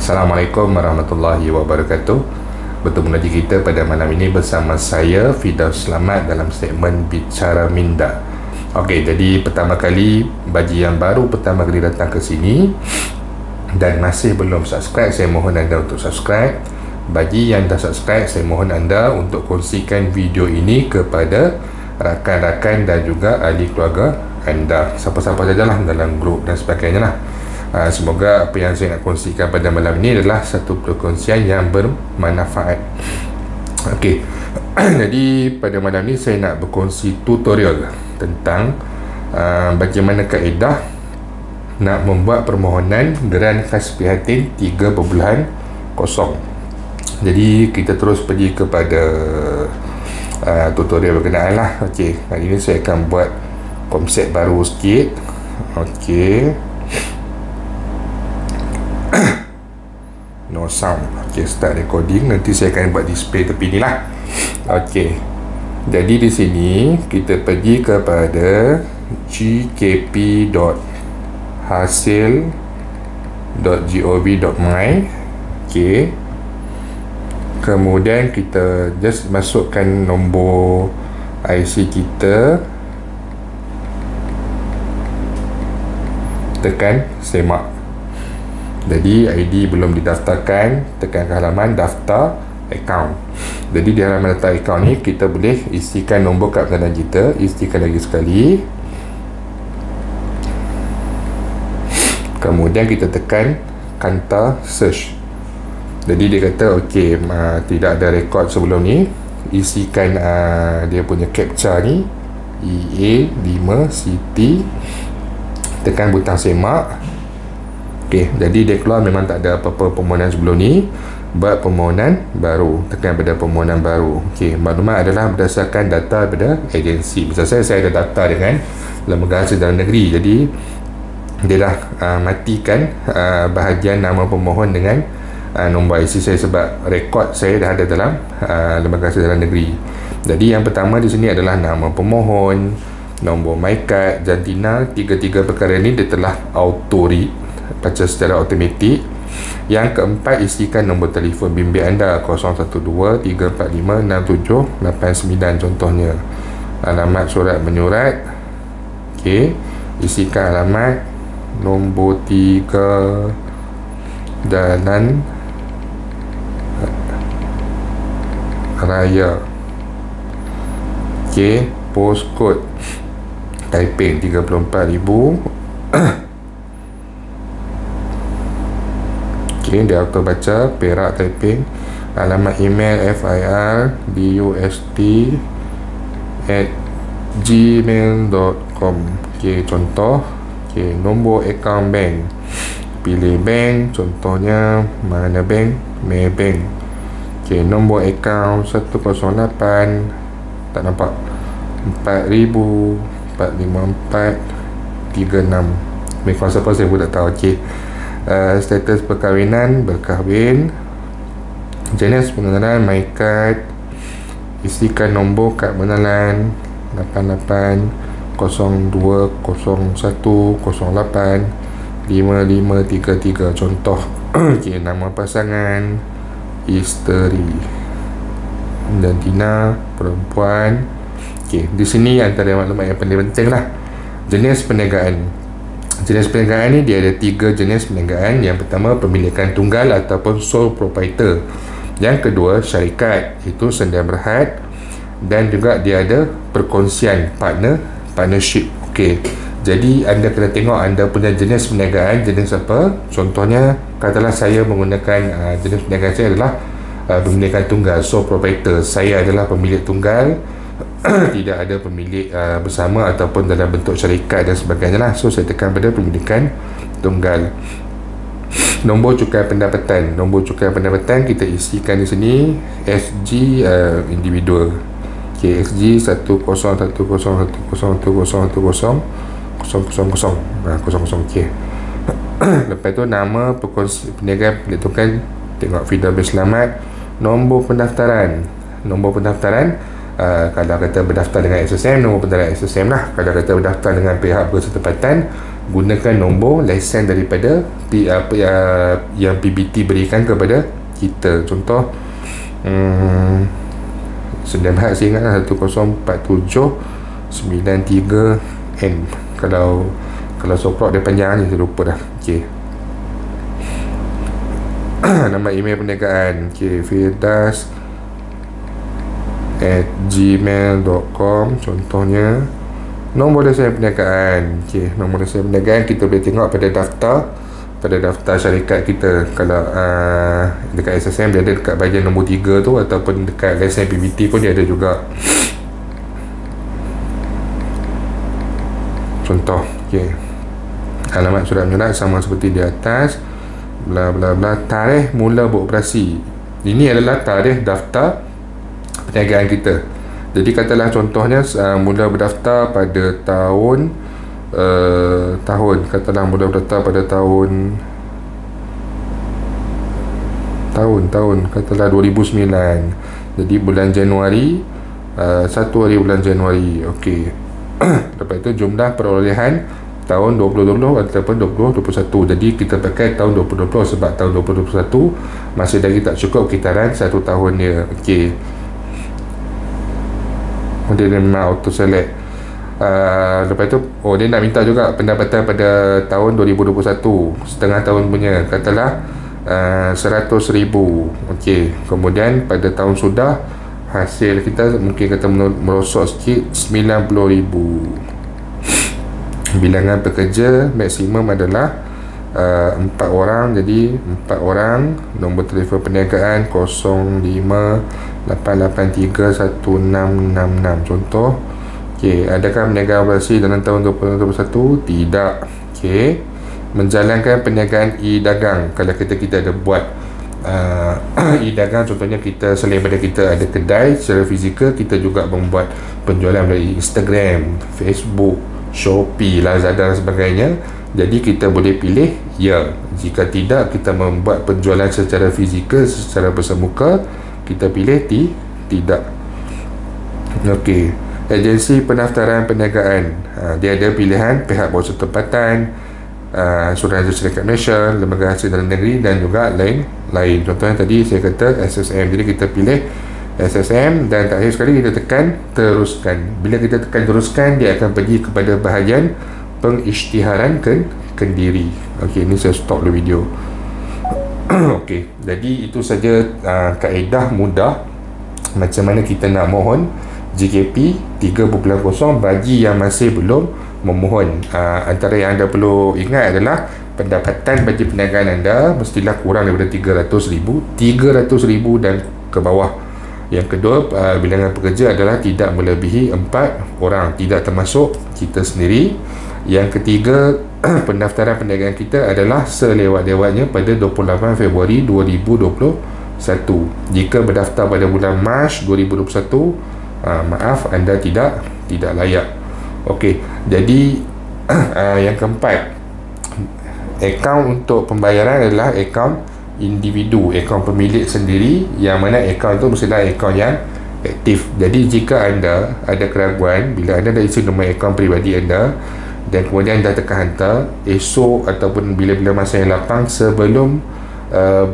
Assalamualaikum warahmatullahi wabarakatuh. Bertemu lagi kita pada malam ini bersama saya Firdaus Selamat dalam segmen Bicara Minda. Okey, jadi pertama kali bagi yang baru pertama kali datang ke sini dan masih belum subscribe, saya mohon anda untuk subscribe. Bagi yang dah subscribe, saya mohon anda untuk kongsikan video ini kepada rakan-rakan dan juga ahli keluarga anda, siapa-siapa sajalah dalam grup dan sebagainya lah. Semoga apa yang saya nak kongsikan pada malam ini adalah satu perkongsian yang bermanfaat. Okey. Jadi pada malam ini saya nak berkongsi tutorial tentang bagaimana kaedah nak membuat permohonan geran khas prihatin 3.0. Jadi kita terus pergi kepada tutorial berkenaan lah. Okey, hari ini saya akan buat konsep baru sikit. Okey, no sound. Okey, start recording. Nanti saya akan buat display tepi ni lah. Okey, jadi di sini kita pergi kepada gkp.hasil.gov.my. Okey, kemudian kita just masukkan nombor IC kita, tekan semak. Jadi ID belum didaftarkan, tekan ke halaman daftar akaun. Jadi di halaman daftar akaun ni kita boleh isikan nombor kad pengenalan kita. Isikan lagi sekali, kemudian kita tekan kanta search. Jadi dia kata okey, tidak ada rekod sebelum ni. Isikan dia punya captcha ni, EA5CT, tekan butang semak. Okey, jadi dia keluar memang tak ada apa-apa permohonan sebelum ni. Buat permohonan baru, tekan pada permohonan baru. Okey, maklumat adalah berdasarkan data daripada agensi. Misal saya ada data dengan Lembaga Hasil Dalam Negeri. Jadi dia dah matikan bahagian nama pemohon dengan nombor IC saya sebab rekod saya dah ada dalam Lembaga Hasil Dalam Negeri. Jadi yang pertama di sini adalah nama pemohon, nombor MyKad, jantina. Tiga-tiga perkara ini dia telah auto read, baca secara automatik. Yang keempat, isikan nombor telefon bimbit anda 012-345-6789 contohnya. Alamat surat menyurat. Okey, isikan alamat nombor 3 Jalan Raya. Okey, postcode Taiping 34,000. Okey, dia auto baca Perak Taiping. Alamat email firDust@gmail.com. Okey, contoh. Okey, nombor akaun bank, pilih bank, contohnya mana bank? Maybank. Okey, nombor akaun 108, tak nampak, 4,000 45436. Mereka siapa saya pun tak tahu. Okey, status perkahwinan, berkahwin. Jenis pengenalan MyKad. Isikan nombor kad pengenalan 8801085533 contoh. Okey, nama pasangan, isteri, jantina, perempuan. Okey, di sini antara maklumat yang paling penting lah, jenis perniagaan. Jenis perniagaan ni dia ada 3 jenis perniagaan. Yang pertama, pemilikan tunggal ataupun sole proprietor. Yang kedua, syarikat, itu sendirian berhad. Dan juga dia ada perkongsian, partnership. Okey, jadi anda kena tengok anda punya jenis perniagaan jenis apa. Contohnya, katalah saya menggunakan jenis perniagaan saya adalah pemilikan tunggal, sole proprietor. Saya adalah pemilik tunggal, tidak ada pemilik bersama ataupun dalam bentuk syarikat dan sebagainya lah. So saya tekan pada pemilikan tunggal. Nombor cukai pendapatan. Nombor cukai pendapatan kita isikan di sini SG individual. Okey, SG 1010101100000. Okey. Lepas tu nama perniagaan penentukan, tengok Firdaus Selamat. Nombor pendaftaran. Nombor pendaftaran Kalau kata berdaftar dengan SSM, nombor penderaan SSM lah. Kalau kata berdaftar dengan pihak bersetepatan, gunakan nombor lesen daripada yang PBT berikan kepada kita. Contoh Sedang saya ingat 104793N. Kalau soprok dia panjang ni, saya lupa dah. Okey. Nama email perniagaan, okey, firdas@gmail.com contohnya. Nombor lesen perniagaan, okey, nombor lesen perniagaan kita boleh tengok pada daftar syarikat kita. Kalau dekat SSM dia ada dekat bahagian nombor 3 tu, ataupun dekat lesen PBT pun dia ada juga. Contoh, okey, alamat surat menyurat sama seperti di atas, bla bla bla. Tarikh mula beroperasi, ini adalah tarikh daftar perniagaan kita. Jadi katalah contohnya mula berdaftar pada tahun katalah mula berdaftar pada tahun katalah 2009. Jadi bulan Januari, 1 hari bulan Januari. Okey. Lepas itu jumlah perolehan tahun 2020 ataupun 2021. Jadi kita pakai tahun 2020 sebab tahun 2021 masih lagi tak cukup kitaran 1 tahun dia. Okey. Dia memang auto select. Lepas tu dia nak minta juga pendapatan pada tahun 2021, setengah tahun punya, katalah 100,000. Okey. Kemudian pada tahun sudah, hasil kita mungkin kata merosot sikit, 90,000. Bilangan pekerja maksimum adalah 4 orang. Jadi 4 orang. Nombor telefon perniagaan 05-883-1666. Contoh. Okey, adakah perniagaan operasi dalam tahun 2021? Tidak. Okey. Menjalankan perniagaan e-dagang. Kalau kita ada buat e-dagang, contohnya kita selain daripada kita ada kedai secara fizikal, kita juga membuat penjualan melalui Instagram, Facebook, Shopee, Lazada dan sebagainya. Jadi kita boleh pilih ya. Jika tidak, kita membuat penjualan secara fizikal, secara bersemuka, kita pilih tidak. Okey. Agensi pendaftaran perniagaan, dia ada pilihan pihak bersetepatan, Suruhanjaya Syarikat Malaysia, Lembaga Hasil Dalam Negeri dan juga lain. Contohnya tadi saya kata SSM. Jadi kita pilih SSM dan terakhir sekali kita tekan teruskan. Bila kita tekan teruskan, dia akan pergi kepada bahagian pengisytiharan kendiri. Okey, ini saya stop dulu video. Okey, jadi itu saja kaedah mudah macam mana kita nak mohon JKP 3.0 bagi yang masih belum memohon. Antara yang anda perlu ingat adalah pendapatan bagi perniagaan anda mestilah kurang daripada 300,000 dan ke bawah. Yang kedua, bilangan pekerja adalah tidak melebihi 4 orang, tidak termasuk kita sendiri. Yang ketiga, pendaftaran perniagaan kita adalah selewat-lewatnya pada 28 Februari 2021. Jika berdaftar pada bulan Mac 2021, maaf, anda tidak layak. Okey, jadi yang keempat, akaun untuk pembayaran adalah akaun individu, akaun pemilik sendiri, yang mana akaun itu mestilah akaun yang aktif. Jadi jika anda ada keraguan bila anda dah isi nombor akaun peribadi anda dan kemudian dah tekan hantar, esok ataupun bila-bila masa yang lapang sebelum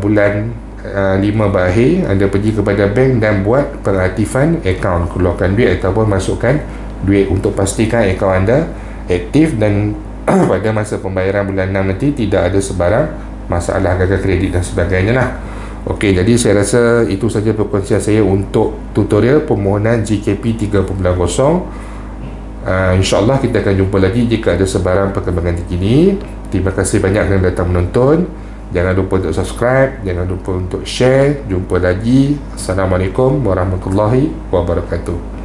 bulan 5 berakhir, anda pergi kepada bank dan buat pengaktifan akaun, keluarkan duit ataupun masukkan duit untuk pastikan akaun anda aktif dan pada masa pembayaran bulan 6 nanti tidak ada sebarang masalah gagal kredit dan sebagainya lah. Okey, jadi saya rasa itu saja perkongsian saya untuk tutorial permohonan JKP 3.0. InsyaAllah kita akan jumpa lagi jika ada sebarang perkembangan terkini. Terima kasih banyak kerana datang menonton. Jangan lupa untuk subscribe, jangan lupa untuk share. Jumpa lagi. Assalamualaikum warahmatullahi wabarakatuh.